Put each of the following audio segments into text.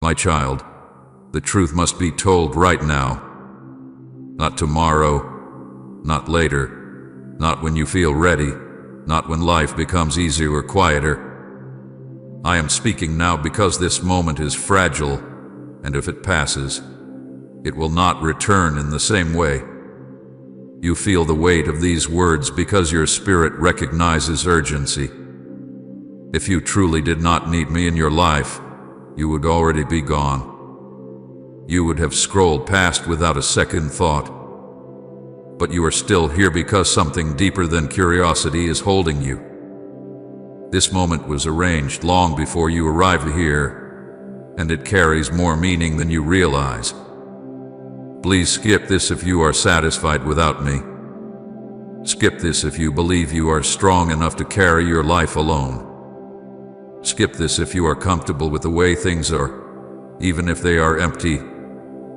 My child, the truth must be told right now. Not tomorrow, not later, not when you feel ready, not when life becomes easier or quieter. I am speaking now because this moment is fragile, and if it passes, it will not return in the same way. You feel the weight of these words because your spirit recognizes urgency. If you truly did not need me in your life, you would already be gone. You would have scrolled past without a second thought. But you are still here because something deeper than curiosity is holding you. This moment was arranged long before you arrived here, and it carries more meaning than you realize. Please skip this if you are satisfied without me. Skip this if you believe you are strong enough to carry your life alone. Skip this if you are comfortable with the way things are, even if they are empty,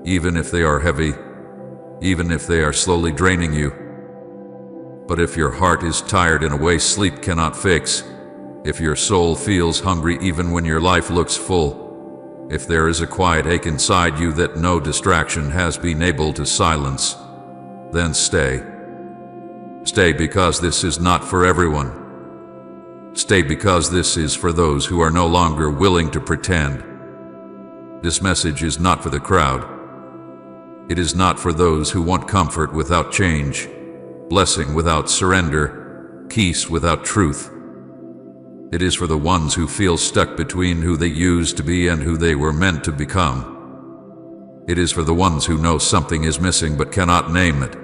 even if they are heavy, even if they are slowly draining you. But if your heart is tired in a way sleep cannot fix, if your soul feels hungry even when your life looks full, if there is a quiet ache inside you that no distraction has been able to silence, then stay. Stay because this is not for everyone. Stay because this is for those who are no longer willing to pretend. This message is not for the crowd. It is not for those who want comfort without change, blessing without surrender, peace without truth. It is for the ones who feel stuck between who they used to be and who they were meant to become. It is for the ones who know something is missing but cannot name it.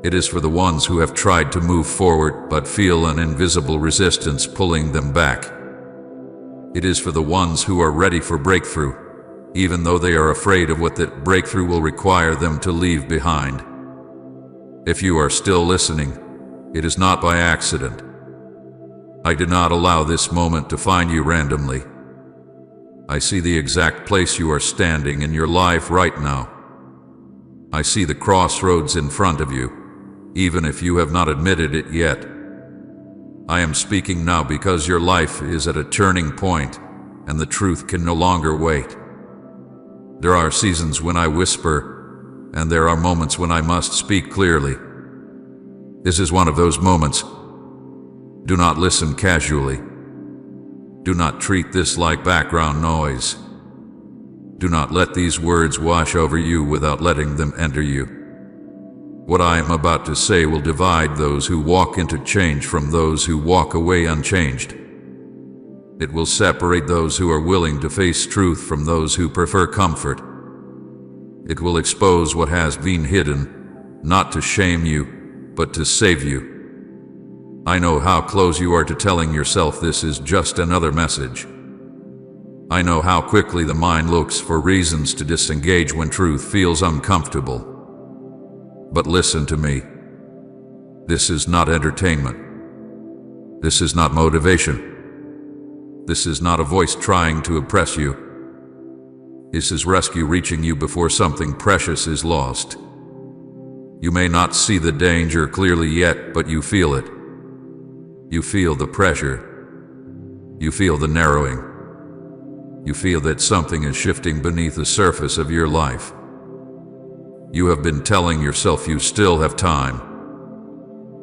It is for the ones who have tried to move forward but feel an invisible resistance pulling them back. It is for the ones who are ready for breakthrough, even though they are afraid of what that breakthrough will require them to leave behind. If you are still listening, it is not by accident. I did not allow this moment to find you randomly. I see the exact place you are standing in your life right now. I see the crossroads in front of you, even if you have not admitted it yet. I am speaking now because your life is at a turning point, and the truth can no longer wait. There are seasons when I whisper, and there are moments when I must speak clearly. This is one of those moments. Do not listen casually. Do not treat this like background noise. Do not let these words wash over you without letting them enter you. What I am about to say will divide those who walk into change from those who walk away unchanged. It will separate those who are willing to face truth from those who prefer comfort. It will expose what has been hidden, not to shame you, but to save you. I know how close you are to telling yourself this is just another message. I know how quickly the mind looks for reasons to disengage when truth feels uncomfortable. But listen to me. This is not entertainment. This is not motivation. This is not a voice trying to oppress you. This is rescue reaching you before something precious is lost. You may not see the danger clearly yet, but you feel it. You feel the pressure. You feel the narrowing. You feel that something is shifting beneath the surface of your life. You have been telling yourself you still have time.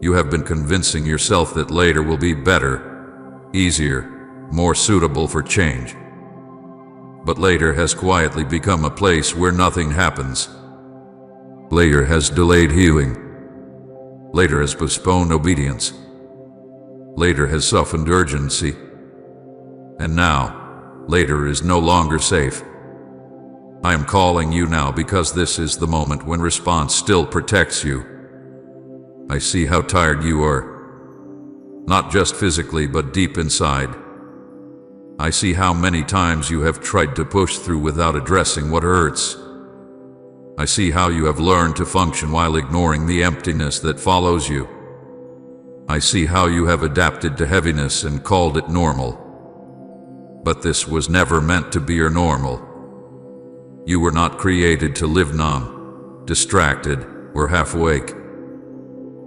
You have been convincing yourself that later will be better, easier, more suitable for change. But later has quietly become a place where nothing happens. Later has delayed healing. Later has postponed obedience. Later has softened urgency. And now, later is no longer safe. I am calling you now because this is the moment when response still protects you. I see how tired you are, not just physically but deep inside. I see how many times you have tried to push through without addressing what hurts. I see how you have learned to function while ignoring the emptiness that follows you. I see how you have adapted to heaviness and called it normal. But this was never meant to be your normal. You were not created to live numb, distracted, or half awake.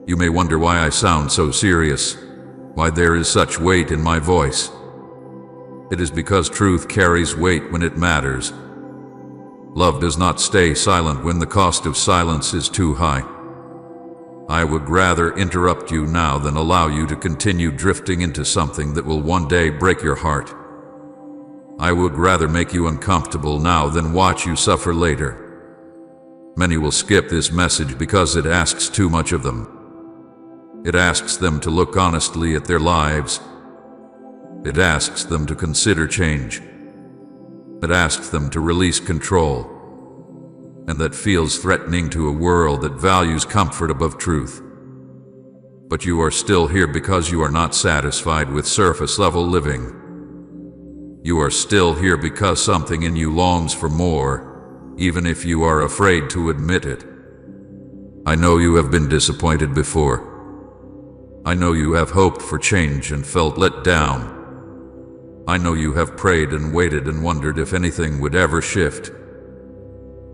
You may wonder why I sound so serious, why there is such weight in my voice. It is because truth carries weight when it matters. Love does not stay silent when the cost of silence is too high. I would rather interrupt you now than allow you to continue drifting into something that will one day break your heart. I would rather make you uncomfortable now than watch you suffer later. Many will skip this message because it asks too much of them. It asks them to look honestly at their lives. It asks them to consider change. It asks them to release control. And that feels threatening to a world that values comfort above truth. But you are still here because you are not satisfied with surface-level living. You are still here because something in you longs for more, even if you are afraid to admit it. I know you have been disappointed before. I know you have hoped for change and felt let down. I know you have prayed and waited and wondered if anything would ever shift.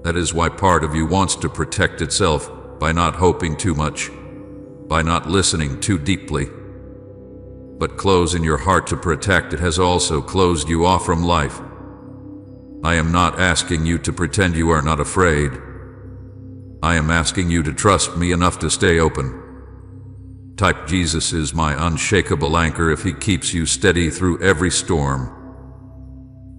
That is why part of you wants to protect itself by not hoping too much, by not listening too deeply. But closing your heart to protect it has also closed you off from life. I am not asking you to pretend you are not afraid. I am asking you to trust me enough to stay open. Type Jesus is my unshakable anchor if he keeps you steady through every storm.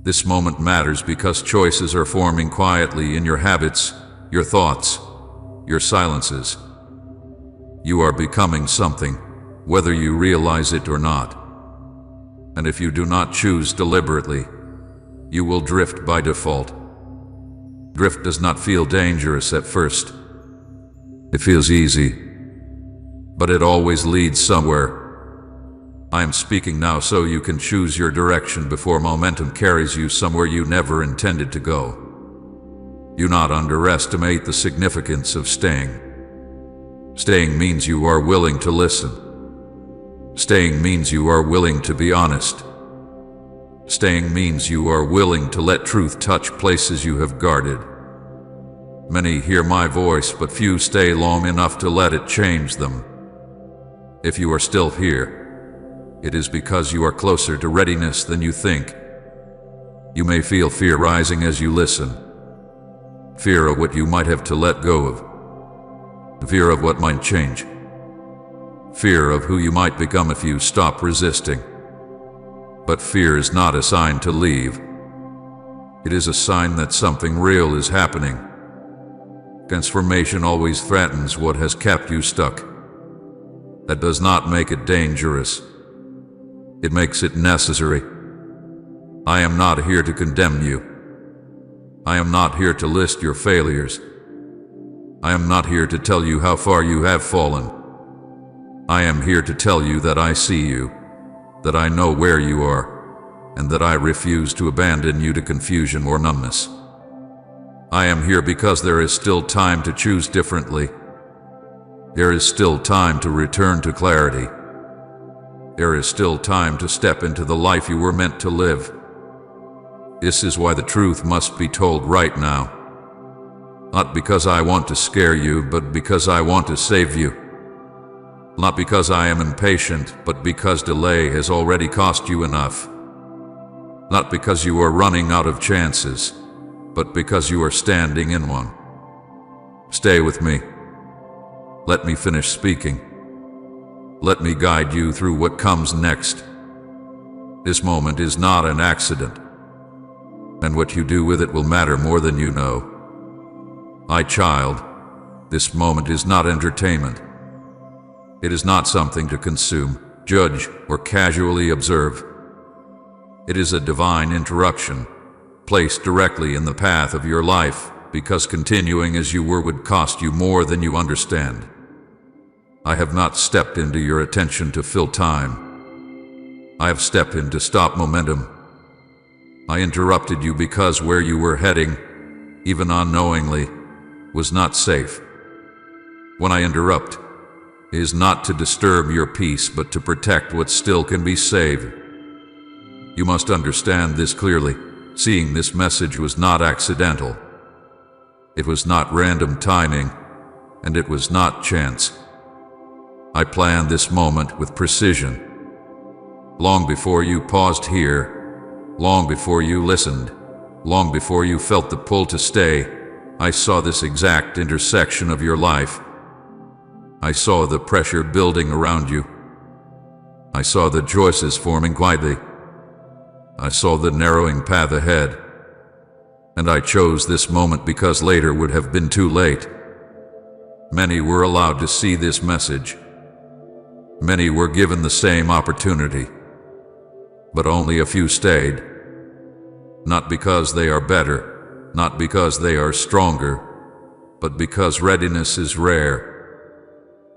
This moment matters because choices are forming quietly in your habits, your thoughts, your silences. You are becoming something, whether you realize it or not. And if you do not choose deliberately, you will drift by default. Drift does not feel dangerous at first. It feels easy, but it always leads somewhere. I am speaking now so you can choose your direction before momentum carries you somewhere you never intended to go. Do not underestimate the significance of staying. Staying means you are willing to listen. Staying means you are willing to be honest. Staying means you are willing to let truth touch places you have guarded. Many hear my voice, but few stay long enough to let it change them. If you are still here, it is because you are closer to readiness than you think. You may feel fear rising as you listen. Fear of what you might have to let go of. Fear of what might change. Fear of who you might become if you stop resisting. But fear is not a sign to leave. It is a sign that something real is happening. Transformation always threatens what has kept you stuck. That does not make it dangerous. It makes it necessary. I am not here to condemn you. I am not here to list your failures. I am not here to tell you how far you have fallen. I am here to tell you that I see you, that I know where you are, and that I refuse to abandon you to confusion or numbness. I am here because there is still time to choose differently. There is still time to return to clarity. There is still time to step into the life you were meant to live. This is why the truth must be told right now. Not because I want to scare you, but because I want to save you. Not because I am impatient, but because delay has already cost you enough. Not because you are running out of chances, but because you are standing in one. Stay with me. Let me finish speaking. Let me guide you through what comes next. This moment is not an accident, and what you do with it will matter more than you know. Child, this moment is not entertainment. It is not something to consume, judge, or casually observe. It is a divine interruption, placed directly in the path of your life, because continuing as you were would cost you more than you understand. I have not stepped into your attention to fill time. I have stepped in to stop momentum. I interrupted you because where you were heading, even unknowingly, was not safe. When I interrupt, it is not to disturb your peace, but to protect what still can be saved. You must understand this clearly. Seeing this message was not accidental. It was not random timing, and it was not chance. I planned this moment with precision. Long before you paused here, Long before you listened, long before you felt the pull to stay, I saw this exact intersection of your life. I saw the pressure building around you. I saw the choices forming quietly. I saw the narrowing path ahead. And I chose this moment because later would have been too late. Many were allowed to see this message. Many were given the same opportunity. But only a few stayed. Not because they are better, not because they are stronger, but because readiness is rare.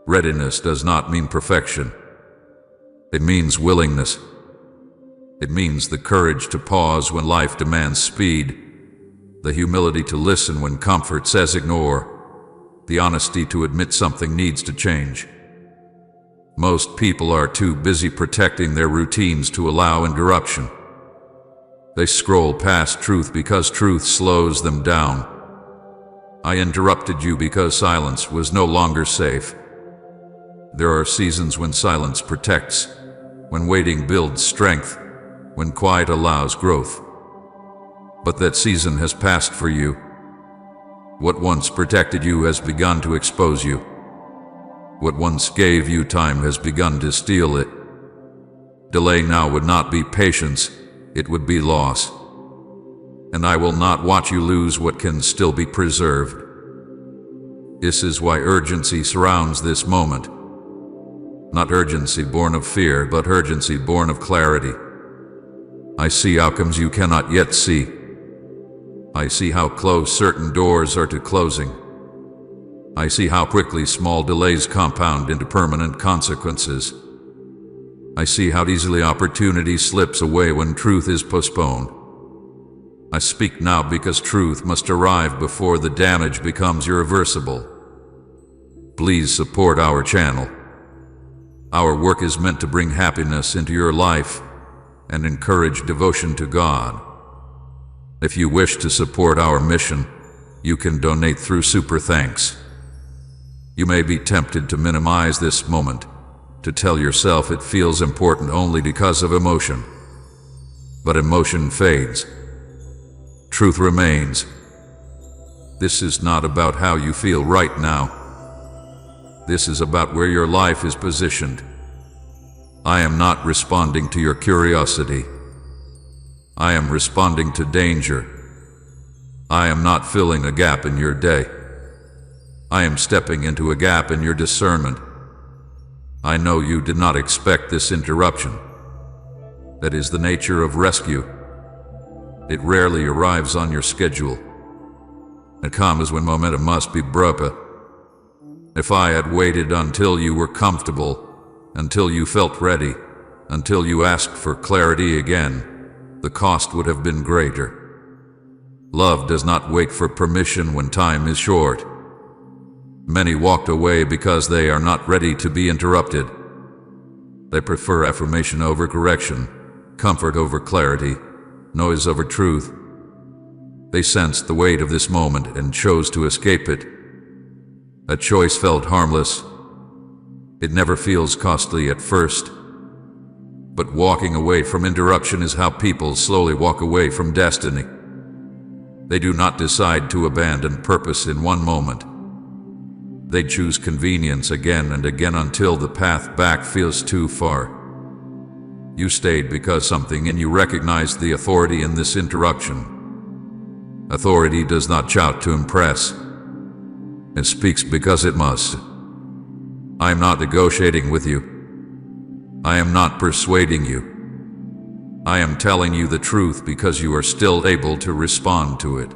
Readiness does not mean perfection. It means willingness. It means the courage to pause when life demands speed, the humility to listen when comfort says ignore, the honesty to admit something needs to change. Most people are too busy protecting their routines to allow interruption. They scroll past truth because truth slows them down. I interrupted you because silence was no longer safe. There are seasons when silence protects, when waiting builds strength, when quiet allows growth. But that season has passed for you. What once protected you has begun to expose you. What once gave you time has begun to steal it. Delay now would not be patience, it would be loss. And I will not watch you lose what can still be preserved. This is why urgency surrounds this moment. Not urgency born of fear, but urgency born of clarity. I see outcomes you cannot yet see. I see how close certain doors are to closing. I see how quickly small delays compound into permanent consequences. I see how easily opportunity slips away when truth is postponed. I speak now because truth must arrive before the damage becomes irreversible. Please support our channel. Our work is meant to bring happiness into your life and encourage devotion to God. If you wish to support our mission, you can donate through Super Thanks. You may be tempted to minimize this moment, to tell yourself it feels important only because of emotion. But emotion fades. Truth remains. This is not about how you feel right now. This is about where your life is positioned. I am not responding to your curiosity. I am responding to danger. I am not filling a gap in your day. I am stepping into a gap in your discernment. I know you did not expect this interruption. That is the nature of rescue. It rarely arrives on your schedule. It comes when momentum must be broken. If I had waited until you were comfortable, until you felt ready, until you asked for clarity again, the cost would have been greater. Love does not wait for permission when time is short. Many walked away because they are not ready to be interrupted. They prefer affirmation over correction, comfort over clarity, noise over truth. They sensed the weight of this moment and chose to escape it. A choice felt harmless. It never feels costly at first. But walking away from interruption is how people slowly walk away from destiny. They do not decide to abandon purpose in one moment. They choose convenience again and again until the path back feels too far. You stayed because something in you recognized the authority in this interruption. Authority does not shout to impress. It speaks because it must. I am not negotiating with you. I am not persuading you. I am telling you the truth because you are still able to respond to it.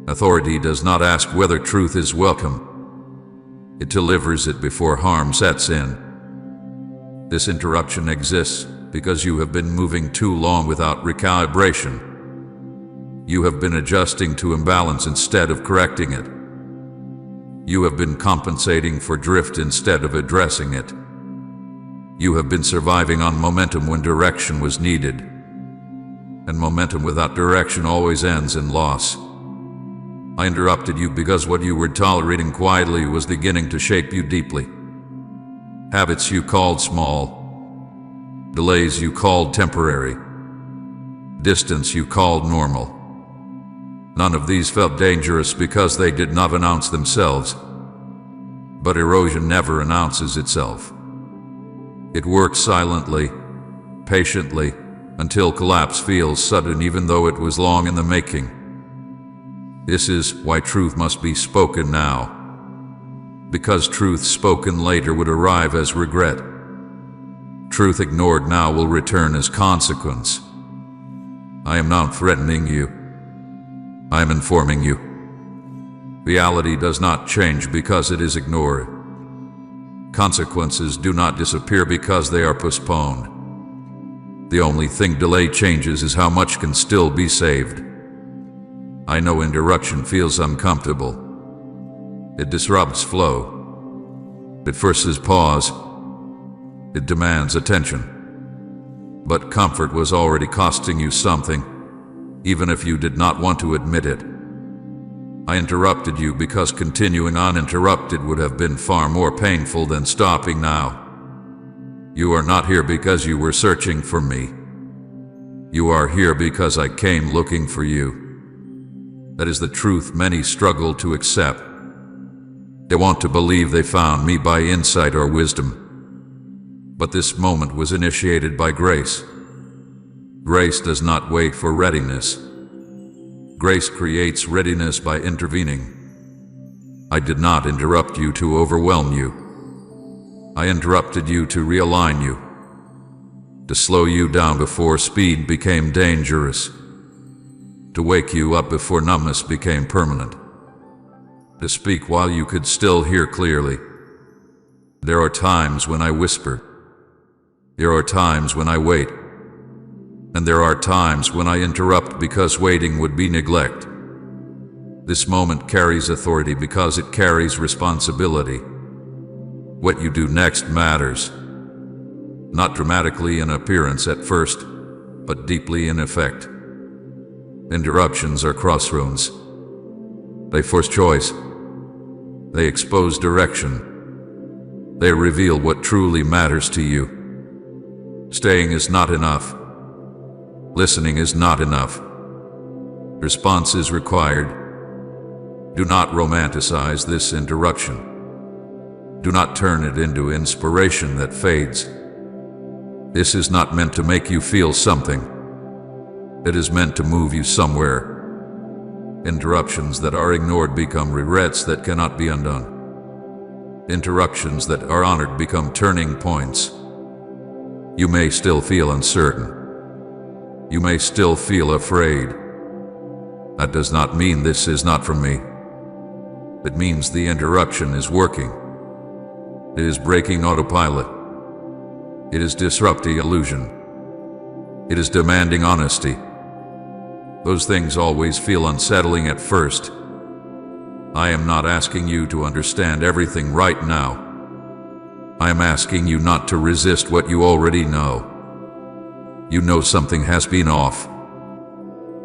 Authority does not ask whether truth is welcome. It delivers it before harm sets in. This interruption exists because you have been moving too long without recalibration. You have been adjusting to imbalance instead of correcting it. You have been compensating for drift instead of addressing it. You have been surviving on momentum when direction was needed. And momentum without direction always ends in loss. I interrupted you because what you were tolerating quietly was beginning to shape you deeply. Habits you called small. Delays you called temporary. distance you called normal. None of these felt dangerous because they did not announce themselves. But erosion never announces itself. It works silently, patiently, until collapse feels sudden even though it was long in the making. This is why truth must be spoken now. Because truth spoken later would arrive as regret. Truth ignored now will return as consequence. I am not threatening you. I am informing you. Reality does not change because it is ignored. Consequences do not disappear because they are postponed. The only thing delay changes is how much can still be saved. I know interruption feels uncomfortable. It disrupts flow. It forces pause. It demands attention. But comfort was already costing you something, even if you did not want to admit it. I interrupted you because continuing uninterrupted would have been far more painful than stopping now. You are not here because you were searching for me. You are here because I came looking for you. That is the truth many struggle to accept. They want to believe they found me by insight or wisdom. But this moment was initiated by grace. Grace does not wait for readiness. Grace creates readiness by intervening. I did not interrupt you to overwhelm you. I interrupted you to realign you, to slow you down before speed became dangerous, to wake you up before numbness became permanent, to speak while you could still hear clearly. There are times when I whisper. There are times when I wait. And there are times when I interrupt because waiting would be neglect. This moment carries authority because it carries responsibility. What you do next matters. Not dramatically in appearance at first, but deeply in effect. Interruptions are crossroads. They force choice. They expose direction. They reveal what truly matters to you. Staying is not enough. Listening is not enough. Response is required. Do not romanticize this interruption. Do not turn it into inspiration that fades. This is not meant to make you feel something. It is meant to move you somewhere. Interruptions that are ignored become regrets that cannot be undone. Interruptions that are honored become turning points. You may still feel uncertain. You may still feel afraid. That does not mean this is not from me. It means the interruption is working. It is breaking autopilot. It is disrupting illusion. It is demanding honesty. Those things always feel unsettling at first. I am not asking you to understand everything right now. I am asking you not to resist what you already know. You know something has been off.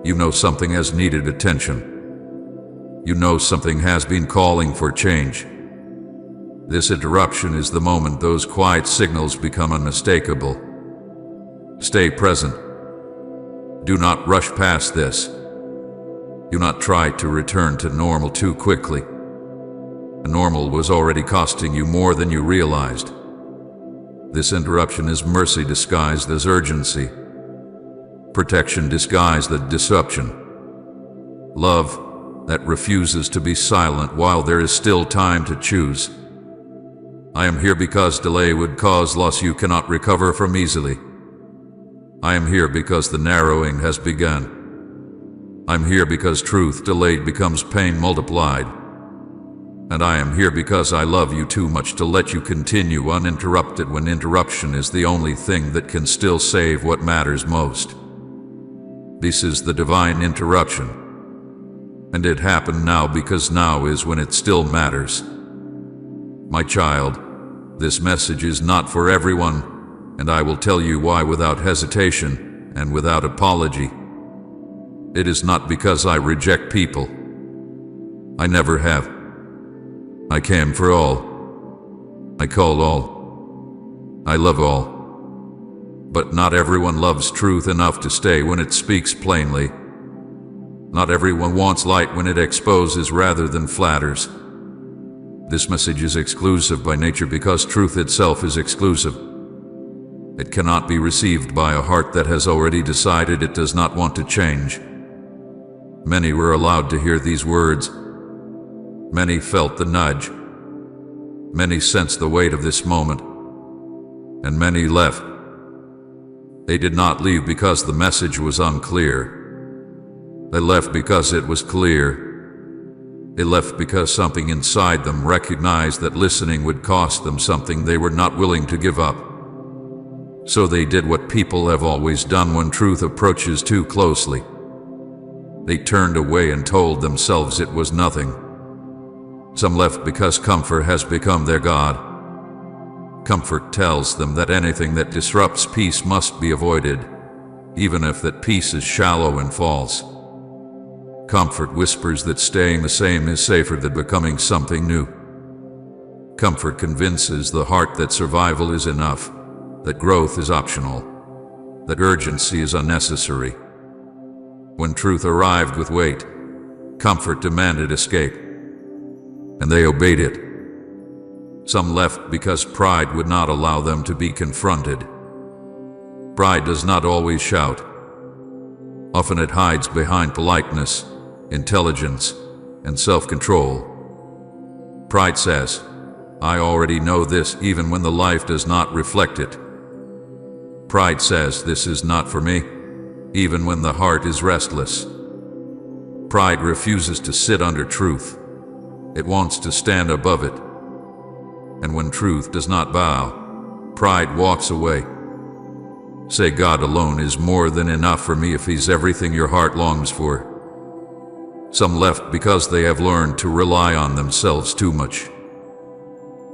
You know something has needed attention. You know something has been calling for change. This interruption is the moment those quiet signals become unmistakable. Stay present. Do not rush past this. Do not try to return to normal too quickly. Normal was already costing you more than you realized. This interruption is mercy disguised as urgency. Protection disguised as disruption. Love that refuses to be silent while there is still time to choose. I am here because delay would cause loss you cannot recover from easily. I am here because the narrowing has begun. I'm here because truth delayed becomes pain multiplied. And I am here because I love you too much to let you continue uninterrupted when interruption is the only thing that can still save what matters most. This is the divine interruption. And it happened now because now is when it still matters. My child, this message is not for everyone, and I will tell you why without hesitation and without apology. It is not because I reject people. I never have. I came for all. I call all. I love all. But not everyone loves truth enough to stay when it speaks plainly. Not everyone wants light when it exposes rather than flatters. This message is exclusive by nature because truth itself is exclusive. It cannot be received by a heart that has already decided it does not want to change. Many were allowed to hear these words. Many felt the nudge. Many sensed the weight of this moment. And many left. They did not leave because the message was unclear. They left because it was clear. They left because something inside them recognized that listening would cost them something they were not willing to give up. So they did what people have always done when truth approaches too closely. They turned away and told themselves it was nothing. Some left because comfort has become their god. Comfort tells them that anything that disrupts peace must be avoided, even if that peace is shallow and false. Comfort whispers that staying the same is safer than becoming something new. Comfort convinces the heart that survival is enough, that growth is optional, that urgency is unnecessary. When truth arrived with weight, comfort demanded escape, and they obeyed it. Some left because pride would not allow them to be confronted. Pride does not always shout. Often it hides behind politeness, intelligence, and self-control. Pride says, "I already know this," even when the life does not reflect it. Pride says, "This is not for me," even when the heart is restless. Pride refuses to sit under truth. It wants to stand above it. And when truth does not bow, pride walks away. Say, "God alone is more than enough for me," if He's everything your heart longs for. Some left because they have learned to rely on themselves too much.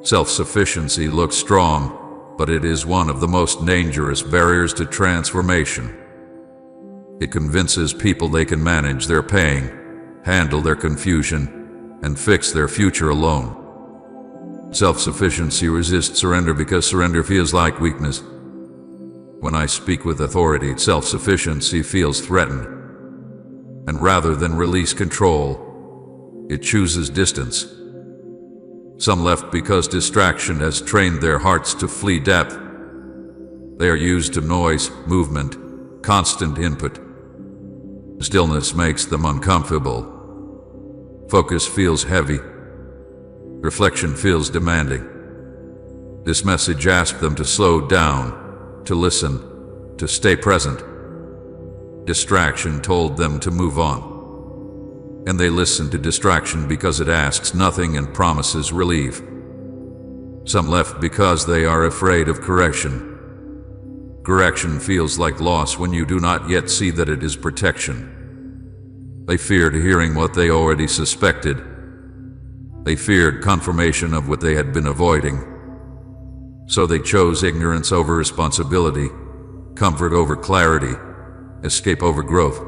Self-sufficiency looks strong, but it is one of the most dangerous barriers to transformation. It convinces people they can manage their pain, handle their confusion, and fix their future alone. Self-sufficiency resists surrender because surrender feels like weakness. When I speak with authority, self-sufficiency feels threatened. And rather than release control, it chooses distance. Some left because distraction has trained their hearts to flee depth. They are used to noise, movement, constant input. Stillness makes them uncomfortable. Focus feels heavy. Reflection feels demanding. This message asked them to slow down, to listen, to stay present. Distraction told them to move on. And they listened to distraction because it asks nothing and promises relief. Some left because they are afraid of correction. Correction feels like loss when you do not yet see that it is protection. They feared hearing what they already suspected. They feared confirmation of what they had been avoiding. So they chose ignorance over responsibility, comfort over clarity, escape over growth.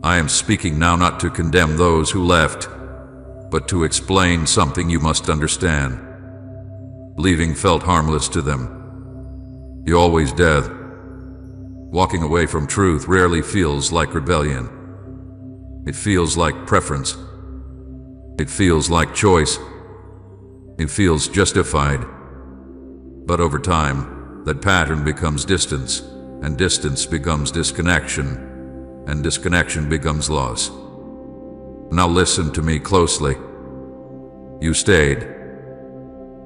I am speaking now not to condemn those who left, but to explain something you must understand. Leaving felt harmless to them. You always did. Walking away from truth rarely feels like rebellion. It feels like preference. It feels like choice. It feels justified. But over time, that pattern becomes distance, and distance becomes disconnection, and disconnection becomes loss. Now listen to me closely. You stayed,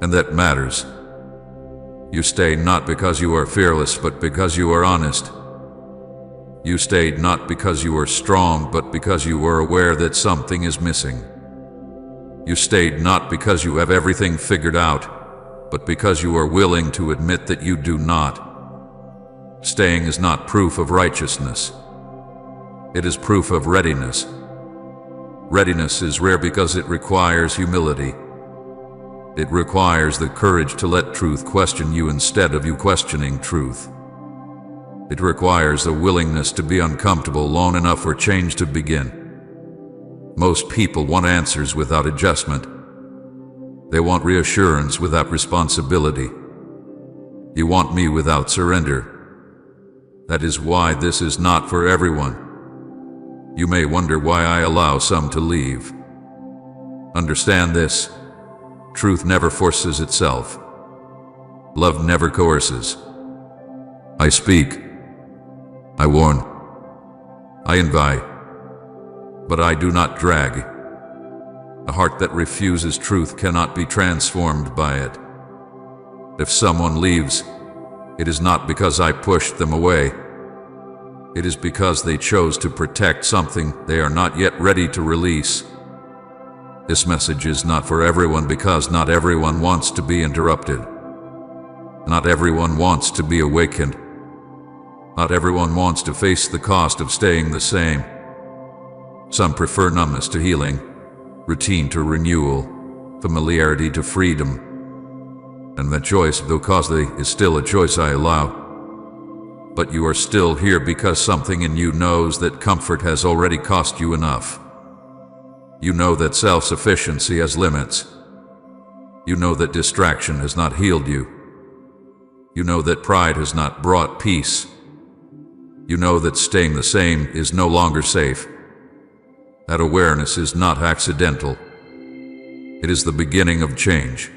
and that matters. You stayed not because you are fearless, but because you are honest. You stayed not because you were strong, but because you were aware that something is missing. You stayed not because you have everything figured out, but because you are willing to admit that you do not. Staying is not proof of righteousness. It is proof of readiness. Readiness is rare because it requires humility. It requires the courage to let truth question you instead of you questioning truth. It requires the willingness to be uncomfortable long enough for change to begin. Most people want answers without adjustment. They want reassurance without responsibility. You want me without surrender. That is why this is not for everyone. You may wonder why I allow some to leave. Understand this. Truth never forces itself. Love never coerces. I speak. I warn. I invite. But I do not drag. A heart that refuses truth cannot be transformed by it. If someone leaves, it is not because I pushed them away. It is because they chose to protect something they are not yet ready to release. This message is not for everyone because not everyone wants to be interrupted. Not everyone wants to be awakened. Not everyone wants to face the cost of staying the same. Some prefer numbness to healing, routine to renewal, familiarity to freedom. And that choice, though costly, is still a choice I allow. But you are still here because something in you knows that comfort has already cost you enough. You know that self-sufficiency has limits. You know that distraction has not healed you. You know that pride has not brought peace. You know that staying the same is no longer safe. That awareness is not accidental. It is the beginning of change.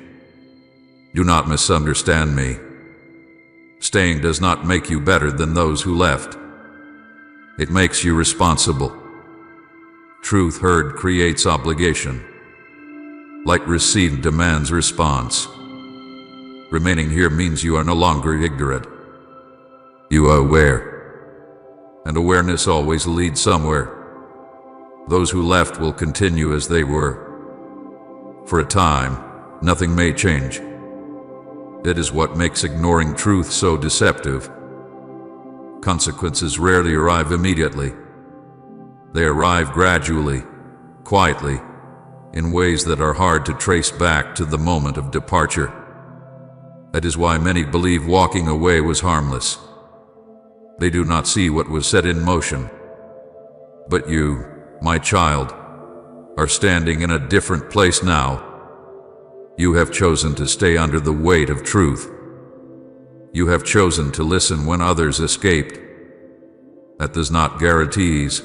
Do not misunderstand me. Staying does not make you better than those who left. It makes you responsible. Truth heard creates obligation. Light received demands response. Remaining here means you are no longer ignorant. You are aware. And awareness always leads somewhere. Those who left will continue as they were. For a time, nothing may change. That is what makes ignoring truth so deceptive. Consequences rarely arrive immediately. They arrive gradually, quietly, in ways that are hard to trace back to the moment of departure. That is why many believe walking away was harmless. They do not see what was set in motion. But you, my child, are standing in a different place now. You have chosen to stay under the weight of truth. You have chosen to listen when others escaped. That does not guarantees.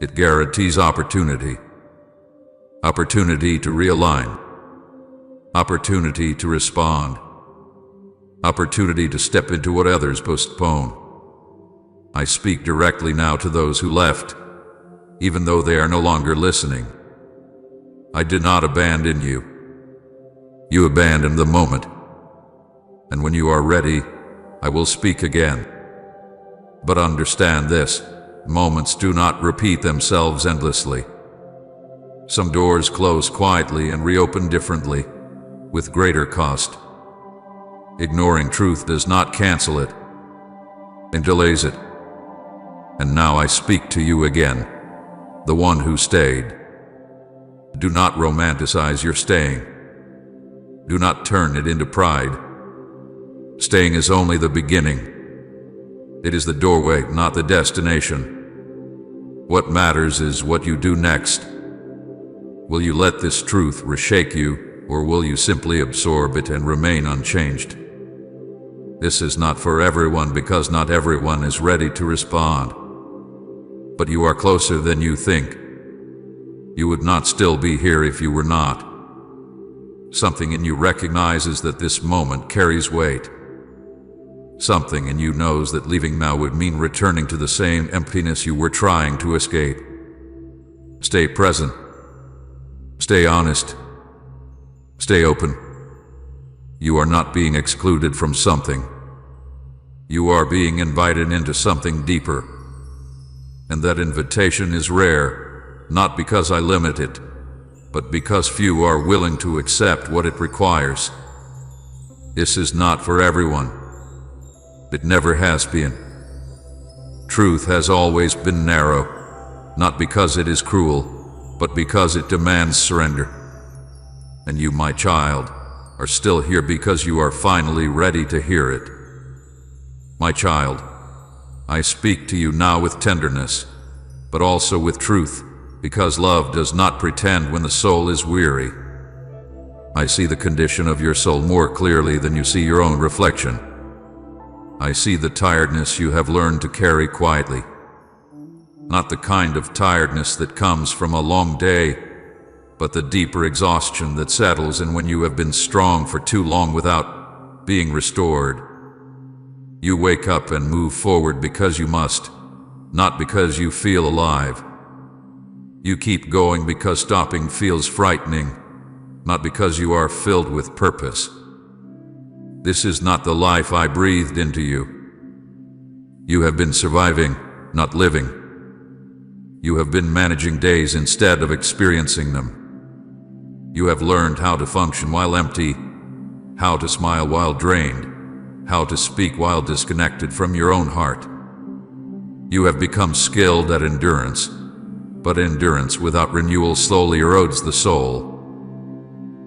It guarantees opportunity. Opportunity to realign. Opportunity to respond. Opportunity to step into what others postpone. I speak directly now to those who left, even though they are no longer listening. I did not abandon you. You abandoned the moment. And when you are ready, I will speak again. But understand this, moments do not repeat themselves endlessly. Some doors close quietly and reopen differently, with greater cost. Ignoring truth does not cancel it. It delays it. And now I speak to you again, the one who stayed. Do not romanticize your staying. Do not turn it into pride. Staying is only the beginning. It is the doorway, not the destination. What matters is what you do next. Will you let this truth reshake you, or will you simply absorb it and remain unchanged? This is not for everyone because not everyone is ready to respond. But you are closer than you think. You would not still be here if you were not. Something in you recognizes that this moment carries weight. Something in you knows that leaving now would mean returning to the same emptiness you were trying to escape. Stay present. Stay honest. Stay open. You are not being excluded from something. You are being invited into something deeper. And that invitation is rare, not because I limit it, but because few are willing to accept what it requires. This is not for everyone. It never has been. Truth has always been narrow, not because it is cruel, but because it demands surrender. And you, my child, are still here because you are finally ready to hear it. My child, I speak to you now with tenderness, but also with truth, because love does not pretend when the soul is weary. I see the condition of your soul more clearly than you see your own reflection. I see the tiredness you have learned to carry quietly. Not the kind of tiredness that comes from a long day, but the deeper exhaustion that settles in when you have been strong for too long without being restored. You wake up and move forward because you must, not because you feel alive. You keep going because stopping feels frightening, not because you are filled with purpose. This is not the life I breathed into you. You have been surviving, not living. You have been managing days instead of experiencing them. You have learned how to function while empty, how to smile while drained, how to speak while disconnected from your own heart. You have become skilled at endurance, but endurance without renewal slowly erodes the soul.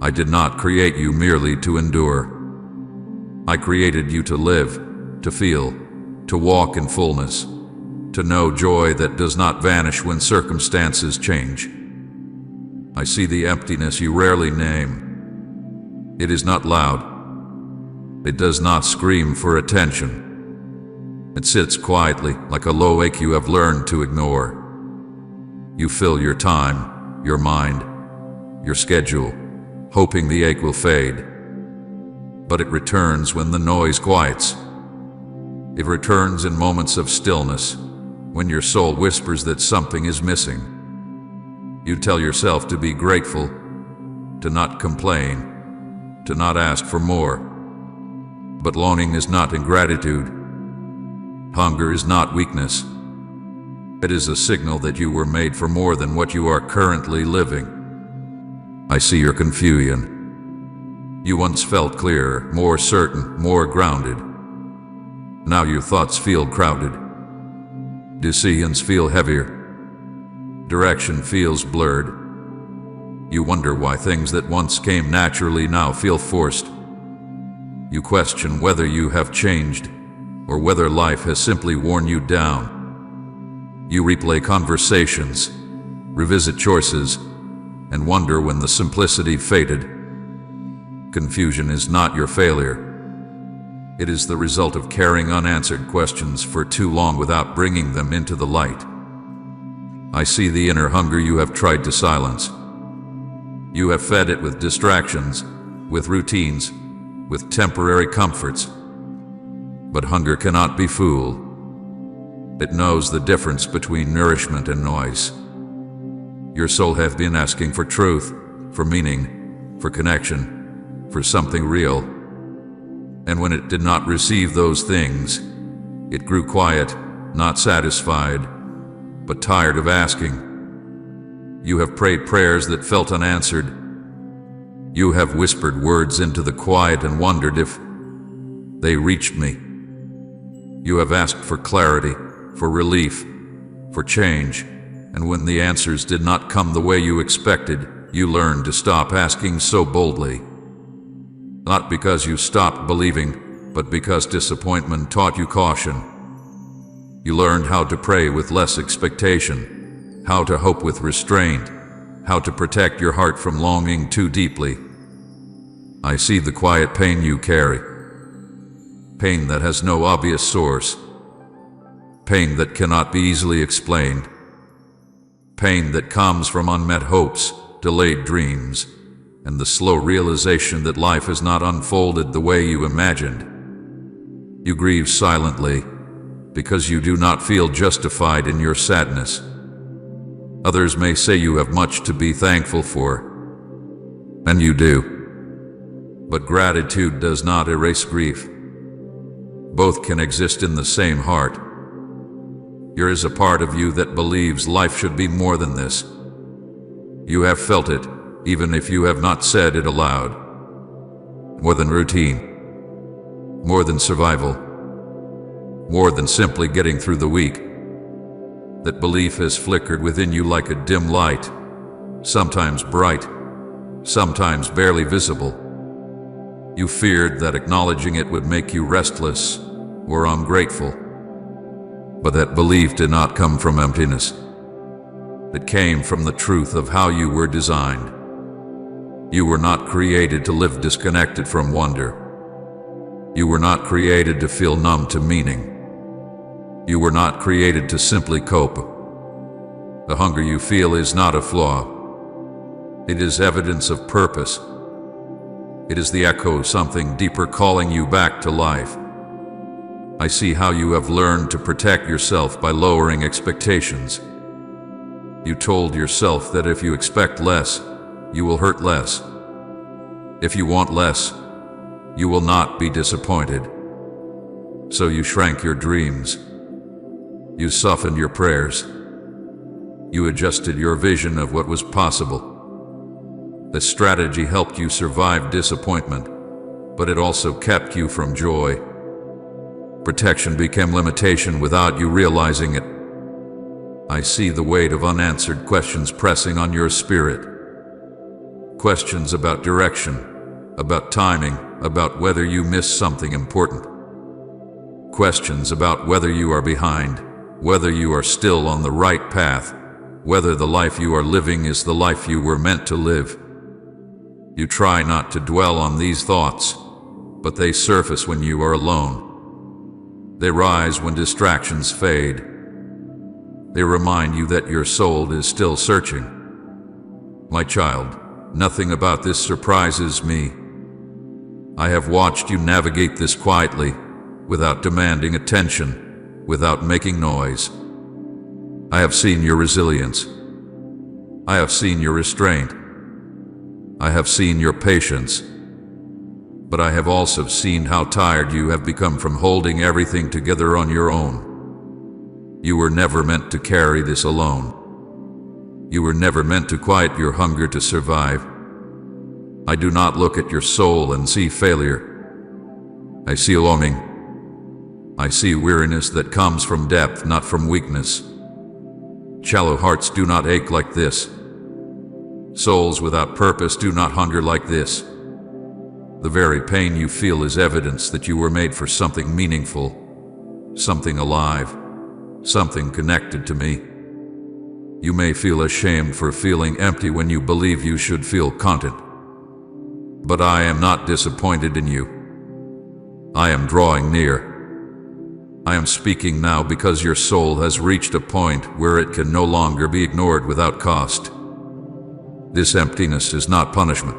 I did not create you merely to endure. I created you to live, to feel, to walk in fullness, to know joy that does not vanish when circumstances change. I see the emptiness you rarely name. It is not loud. It does not scream for attention. It sits quietly, like a low ache you have learned to ignore. You fill your time, your mind, your schedule, hoping the ache will fade. But it returns when the noise quiets. It returns in moments of stillness, when your soul whispers that something is missing. You tell yourself to be grateful, to not complain, to not ask for more. But longing is not ingratitude. Hunger is not weakness. It is a signal that you were made for more than what you are currently living. I see your confusion. You once felt clearer, more certain, more grounded. Now your thoughts feel crowded. Decisions feel heavier. Direction feels blurred. You wonder why things that once came naturally now feel forced. You question whether you have changed, or whether life has simply worn you down. You replay conversations, revisit choices, and wonder when the simplicity faded. Confusion is not your failure. It is the result of carrying unanswered questions for too long without bringing them into the light. I see the inner hunger you have tried to silence. You have fed it with distractions, with routines, with temporary comforts. But hunger cannot be fooled. It knows the difference between nourishment and noise. Your soul has been asking for truth, for meaning, for connection, for something real. And when it did not receive those things, it grew quiet, not satisfied, but tired of asking. You have prayed prayers that felt unanswered. You have whispered words into the quiet and wondered if they reached me. You have asked for clarity, for relief, for change, and when the answers did not come the way you expected, you learned to stop asking so boldly. Not because you stopped believing, but because disappointment taught you caution. You learned how to pray with less expectation, how to hope with restraint, how to protect your heart from longing too deeply. I see the quiet pain you carry. Pain that has no obvious source. Pain that cannot be easily explained. Pain that comes from unmet hopes, delayed dreams, and the slow realization that life has not unfolded the way you imagined. You grieve silently because you do not feel justified in your sadness. Others may say you have much to be thankful for, and you do. But gratitude does not erase grief. Both can exist in the same heart. There is a part of you that believes life should be more than this. You have felt it, even if you have not said it aloud. More than routine, more than survival, more than simply getting through the week. That belief has flickered within you like a dim light, sometimes bright, sometimes barely visible. You feared that acknowledging it would make you restless or ungrateful. But that belief did not come from emptiness. It came from the truth of how you were designed. You were not created to live disconnected from wonder. You were not created to feel numb to meaning. You were not created to simply cope. The hunger you feel is not a flaw. It is evidence of purpose. It is the echo of something deeper calling you back to life. I see how you have learned to protect yourself by lowering expectations. You told yourself that if you expect less, you will hurt less. If you want less, you will not be disappointed. So you shrank your dreams. You softened your prayers. You adjusted your vision of what was possible. This strategy helped you survive disappointment, but it also kept you from joy. Protection became limitation without you realizing it. I see the weight of unanswered questions pressing on your spirit. Questions about direction, about timing, about whether you missed something important. Questions about whether you are behind, whether you are still on the right path, whether the life you are living is the life you were meant to live. You try not to dwell on these thoughts, but they surface when you are alone. They rise when distractions fade. They remind you that your soul is still searching. My child, nothing about this surprises me. I have watched you navigate this quietly, without demanding attention, without making noise. I have seen your resilience. I have seen your restraint. I have seen your patience. But I have also seen how tired you have become from holding everything together on your own. You were never meant to carry this alone. You were never meant to quiet your hunger to survive. I do not look at your soul and see failure. I see longing. I see weariness that comes from depth, not from weakness. Shallow hearts do not ache like this. Souls without purpose do not hunger like this. The very pain you feel is evidence that you were made for something meaningful, something alive, something connected to me. You may feel ashamed for feeling empty when you believe you should feel content. But I am not disappointed in you. I am drawing near. I am speaking now because your soul has reached a point where it can no longer be ignored without cost. This emptiness is not punishment.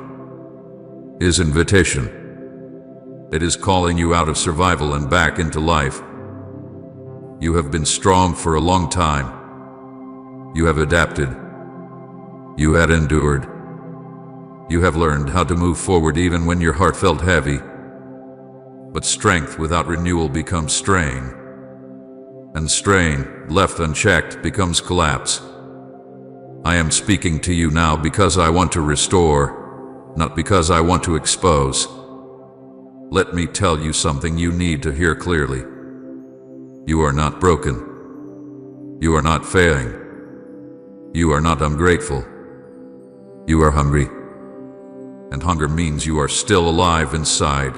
It is invitation. It is calling you out of survival and back into life. You have been strong for a long time. You have adapted. You had endured. You have learned how to move forward even when your heart felt heavy. But strength without renewal becomes strain. And strain, left unchecked, becomes collapse. I am speaking to you now because I want to restore, not because I want to expose. Let me tell you something you need to hear clearly. You are not broken. You are not failing. You are not ungrateful. You are hungry. And hunger means you are still alive inside,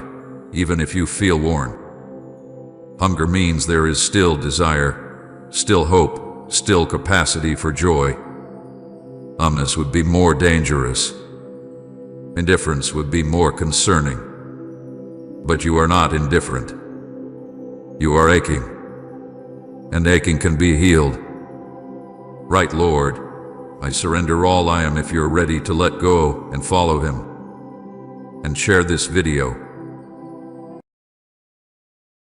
even if you feel worn. Hunger means there is still desire, still hope, still capacity for joy. Numbness would be more dangerous. Indifference would be more concerning. But you are not indifferent. You are aching. And aching can be healed. Right, Lord, I surrender all I am if you're ready to let go and follow Him. And share this video.